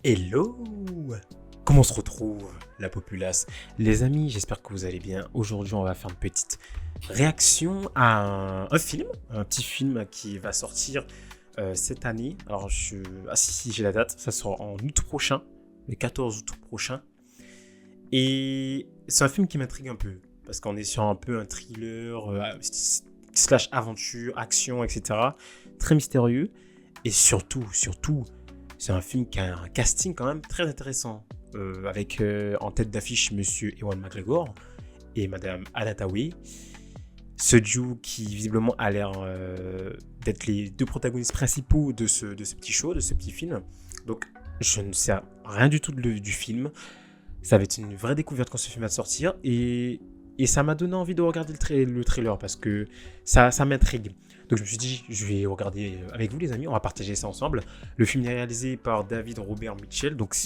Hello! Comment on se retrouve, la populace? Les amis, j'espère que vous allez bien. Aujourd'hui, on va faire une petite réaction à un film, un petit film qui va sortir cette année. Alors, ah si, j'ai la date, ça sort en août prochain, le 14 août prochain. Et c'est un film qui m'intrigue un peu, parce qu'on est sur un peu un thriller, slash aventure, action, etc. Très mystérieux. Et surtout, c'est un film qui a un casting quand même très intéressant. Avec en tête d'affiche Monsieur Ewan McGregor et Madame Anna Thaoué. Ce duo qui visiblement a l'air d'être les deux protagonistes principaux de ce petit show, de ce petit film. Donc je ne sais rien du tout du film. Ça va être une vraie découverte quand ce film va sortir. Et ça m'a donné envie de regarder le trailer parce que ça m'intrigue. Donc je me suis dit, je vais regarder avec vous les amis, on va partager ça ensemble. Le film est réalisé par David Robert Mitchell. Donc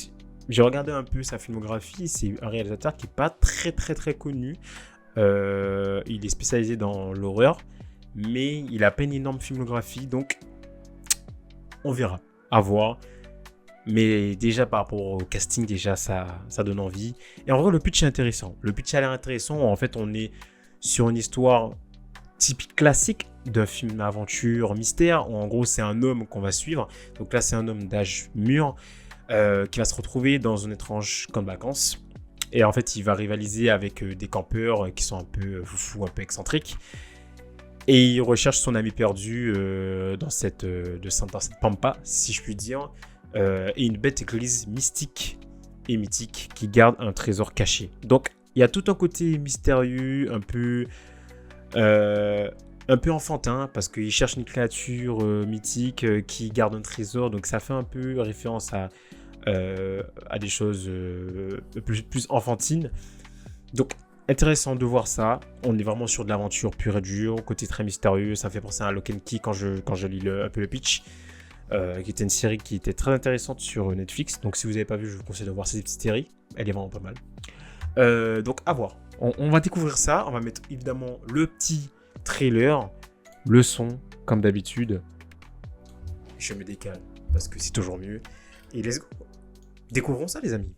j'ai regardé un peu sa filmographie. C'est un réalisateur qui n'est pas très connu. Il est spécialisé dans l'horreur, mais il a pas une énorme filmographie. Donc on verra, à voir. Mais déjà par rapport au casting, déjà ça donne envie. Et en vrai, le pitch est intéressant. Le pitch a l'air intéressant. En fait, on est sur une histoire typique classique d'un film d'aventure mystère. Où en gros, c'est un homme qu'on va suivre. Donc là, c'est un homme d'âge mûr qui va se retrouver dans un étrange camp de vacances. Et en fait, il va rivaliser avec des campeurs qui sont un peu foufous, un peu excentriques. Et il recherche son ami perdu dans cette pampa, si je puis dire. Et une bête église mystique et mythique qui garde un trésor caché. Donc, il y a tout un côté mystérieux, un peu enfantin, parce qu'il cherche une créature mythique qui garde un trésor. Donc, ça fait un peu référence à des choses plus enfantines. Donc, intéressant de voir ça. On est vraiment sur de l'aventure pure et dure, côté très mystérieux. Ça me fait penser à Lock and Key quand je lis un peu le pitch. Qui était une série qui était très intéressante sur Netflix. Donc si vous n'avez pas vu, je vous conseille de voir cette petite série. Elle est vraiment pas mal. Donc à voir. On va découvrir ça. On va mettre évidemment le petit trailer, le son, comme d'habitude. Je me décale parce que c'est toujours mieux. Et let's go. Découvrons ça les amis.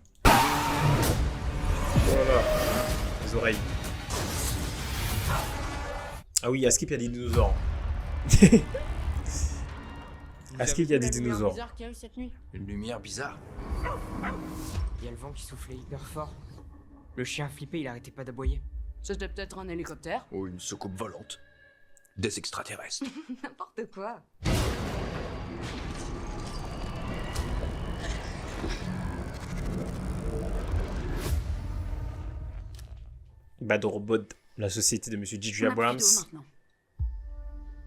Voilà. Les oreilles. Ah oui, à Skip, il y a des dinosaures. Est-ce qu'il y a des dinosaures? Qu'il y a eu cette nuit. Une lumière bizarre. Il y a le vent qui soufflait hyper fort. Le chien flippé, il arrêtait pas d'aboyer. C'était peut-être un hélicoptère. Ou une soucoupe volante. Des extraterrestres. N'importe quoi. Bad Robot, la société de Monsieur J.J. On a plus Abrams, d'eau maintenant.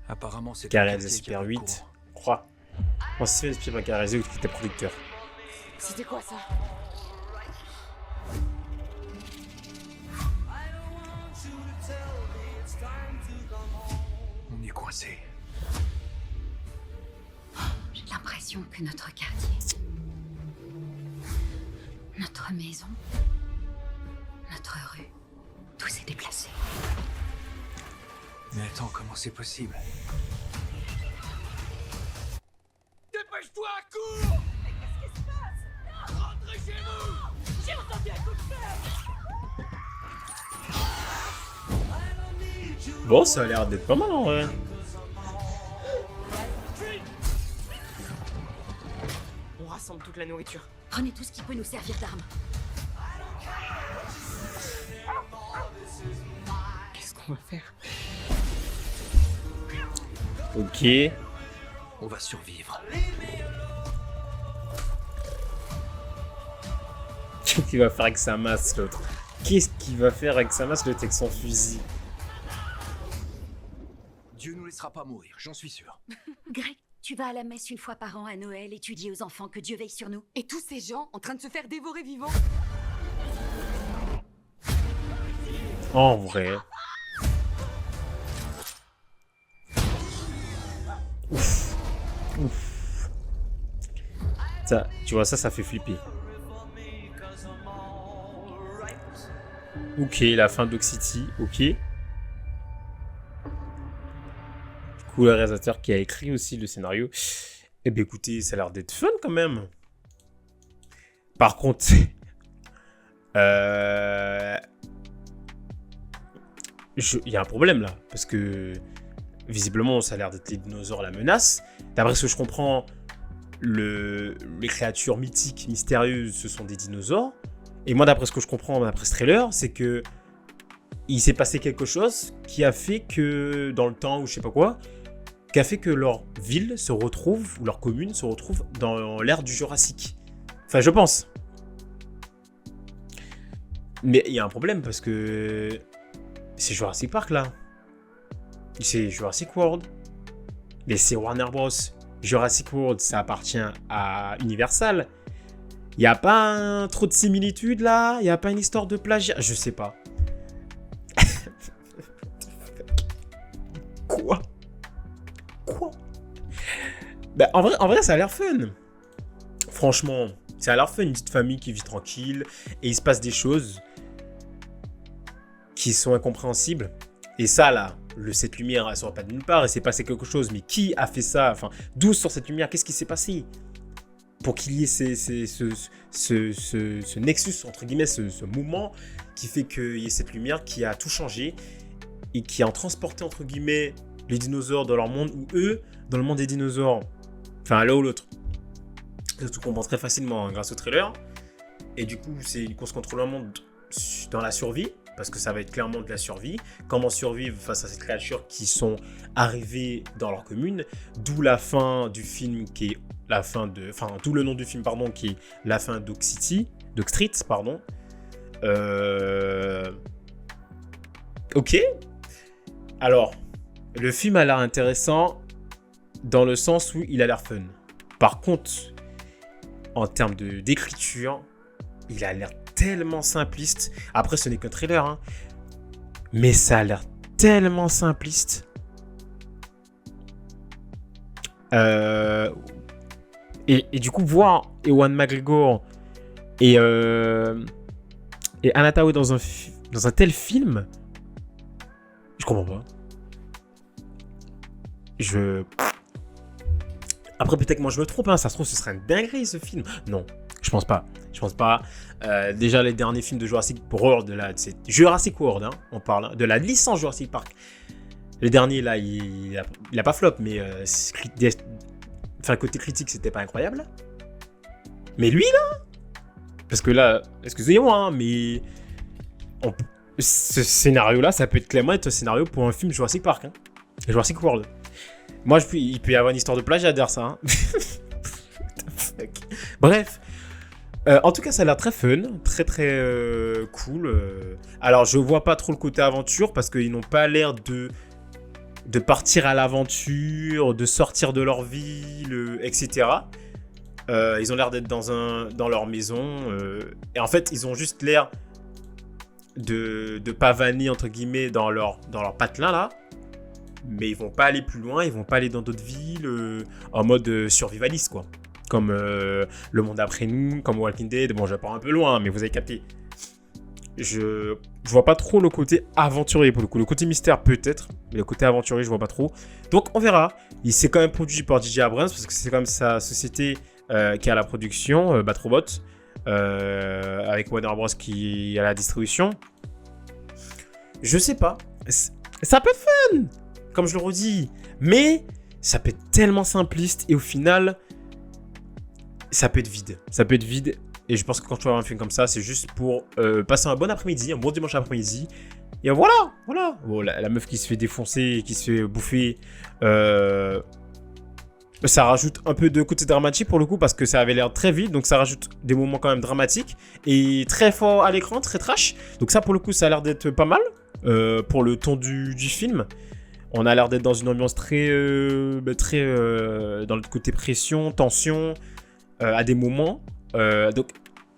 Apparemment, c'est qui a réalisé Super 8, je crois. Bon, c'est Steven Spielberg qui a réalisé ou qui était producteur. C'était quoi ça? On est coincé. J'ai l'impression que notre quartier, notre maison, notre rue, tout s'est déplacé. Mais attends, comment c'est possible? Dépêche-toi, cours! Mais qu'est-ce qui se passe? Rentrez chez vous! J'ai entendu un coup de feu! Bon, ça a l'air d'être pas mal en vrai. On rassemble toute la nourriture. Prenez tout ce qui peut nous servir d'arme. Qu'est-ce qu'on va faire? Ok. On va survivre. Qu'est-ce qu'il va faire avec sa masse l'autre? Qu'est-ce qu'il va faire avec sa masse l'autre avec son fusil? Dieu nous laissera pas mourir, j'en suis sûr. Greg, tu vas à la messe une fois par an à Noël et tu dis aux enfants que Dieu veille sur nous. Et tous ces gens en train de se faire dévorer vivants. En vrai. Ouf. Ouf. Ça, tu vois, ça fait flipper. Ok, la fin d'Oxity, ok. Du coup, le réalisateur qui a écrit aussi le scénario. Eh bien, écoutez, ça a l'air d'être fun quand même. Par contre, il y a un problème là, parce que visiblement, ça a l'air d'être les dinosaures la menace. D'après ce que je comprends, les créatures mythiques, mystérieuses, ce sont des dinosaures. Et moi, d'après ce que je comprends, d'après ce trailer, c'est que il s'est passé quelque chose qui a fait que, dans le temps ou je sais pas quoi, qui a fait que leur ville se retrouve, ou leur commune se retrouve dans l'ère du Jurassique. Enfin, je pense. Mais il y a un problème parce que c'est Jurassic Park là. C'est Jurassic World. Mais c'est Warner Bros. Jurassic World, ça appartient à Universal. Il n'y a pas trop de similitudes là. Il n'y a pas une histoire de plagiat. Je sais pas. Quoi? Bah, en vrai, ça a l'air fun. Franchement, ça a l'air fun. Une petite famille qui vit tranquille. Et il se passe des choses qui sont incompréhensibles. Et ça, là, cette lumière, elle sort pas de nulle part. Il s'est passé quelque chose. Mais qui a fait ça? Enfin, d'où sort cette lumière? Qu'est-ce qui s'est passé? Pour qu'il y ait ce nexus, entre guillemets, ce moment qui fait qu'il y ait cette lumière qui a tout changé et qui a transporté, entre guillemets, les dinosaures dans leur monde ou eux, dans le monde des dinosaures. Enfin, l'un ou l'autre. Ça se comprend très facilement grâce au trailer. Et du coup, c'est une course contre le monde dans la survie. Parce que ça va être clairement de la survie. Comment survivre face à ces créatures qui sont arrivées dans leur commune. D'où la fin du film qui est la fin de... Enfin, d'où le nom du film, pardon, qui est la fin d'Oak Street, pardon. Ok. Alors, le film a l'air intéressant dans le sens où il a l'air fun. Par contre, en termes d'écriture, il a l'air tellement simpliste. Après, ce n'est qu'un trailer, hein. Mais ça a l'air tellement simpliste. Et du coup, voir Ewan McGregor et Anna Thaoué dans un tel film, je comprends pas. Après, peut-être que moi je me trompe, hein. Ça se trouve, ce serait une dinguerie ce film. Non, je pense pas. Déjà, les derniers films de Jurassic World, là, c'est Jurassic World, hein, on parle, hein, de la licence Jurassic Park. Le dernier, là, il a pas flop, mais côté critique, c'était pas incroyable. Mais lui, là, parce que là, excusez-moi, hein, mais ce scénario-là, ça peut être clairement être un scénario pour un film Jurassic Park, hein, Jurassic World. Moi, il peut y avoir une histoire de plagiat derrière ça. Hein. Bref. En tout cas, ça a l'air très fun, très cool. Alors, je vois pas trop le côté aventure parce qu'ils n'ont pas l'air de partir à l'aventure, de sortir de leur ville, etc. Ils ont l'air d'être dans leur maison. Et en fait, ils ont juste l'air de pavaner, entre guillemets, dans leur patelin, là. Mais ils vont pas aller plus loin, ils vont pas aller dans d'autres villes en mode survivaliste, quoi. Comme Le Monde Après Nous, comme Walking Dead. Bon, je pars un peu loin, mais vous avez capté. Je vois pas trop le côté aventurier pour le coup. Le côté mystère peut-être, mais le côté aventurier, je vois pas trop. Donc, on verra. Il s'est quand même produit par DJ Abrams, parce que c'est quand même sa société qui a la production, Bat Robot, avec Warner Bros qui a la distribution. Je sais pas. Ça peut être fun, comme je le redis, mais ça peut être tellement simpliste et au final, ça peut être vide. Et je pense que quand tu vas voir un film comme ça, c'est juste pour passer un bon après-midi, un bon dimanche après-midi. Et voilà. Bon, la meuf qui se fait défoncer, qui se fait bouffer, ça rajoute un peu de côté dramatique pour le coup, parce que ça avait l'air très vite, donc ça rajoute des moments quand même dramatiques et très fort à l'écran, très trash. Donc ça, pour le coup, ça a l'air d'être pas mal pour le ton du film. On a l'air d'être dans une ambiance très dans le côté pression, tension, à des moments. Donc,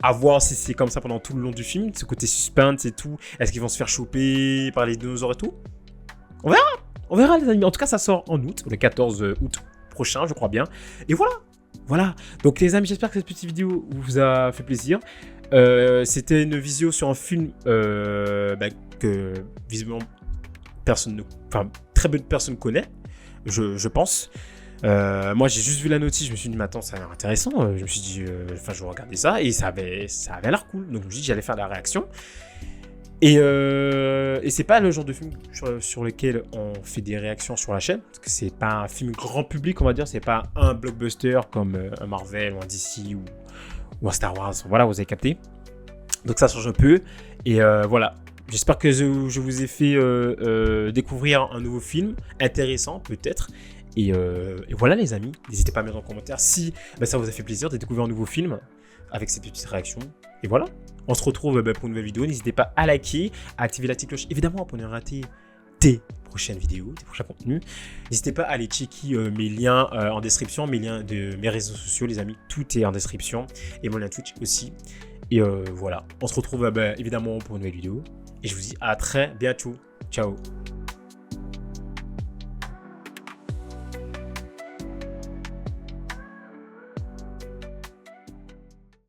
à voir si c'est comme ça pendant tout le long du film, ce côté suspense et tout. Est-ce qu'ils vont se faire choper par les dinosaures et tout? On verra les amis. En tout cas, ça sort en août, le 14 août prochain, je crois bien. Et voilà. Donc les amis, j'espère que cette petite vidéo vous a fait plaisir. C'était une visio sur un film que visiblement très peu de personnes connaissent, je pense. Moi, j'ai juste vu la notice, je me suis dit, mais attends, ça a l'air intéressant. Je me suis dit, enfin, je vais regarder ça et ça avait l'air cool. Donc, je me suis dit, j'allais faire la réaction. Et c'est pas le genre de film sur lequel on fait des réactions sur la chaîne. Parce que c'est pas un film grand public, on va dire. C'est pas un blockbuster comme un Marvel ou un DC ou un Star Wars. Voilà, vous avez capté. Donc, ça change un peu. Et voilà. J'espère que je vous ai fait découvrir un nouveau film intéressant, peut-être. Et voilà, les amis. N'hésitez pas à mettre en commentaire si ça vous a fait plaisir de découvrir un nouveau film avec ces petites réactions. Et voilà. On se retrouve pour une nouvelle vidéo. N'hésitez pas à liker, à activer la petite cloche, évidemment, pour ne rater des prochaines vidéos, des prochains contenus. N'hésitez pas à aller checker mes liens en description, mes liens de mes réseaux sociaux, les amis. Tout est en description. Et mon lien Twitch aussi. Et voilà. On se retrouve évidemment pour une nouvelle vidéo. Et je vous dis à très bientôt. Ciao.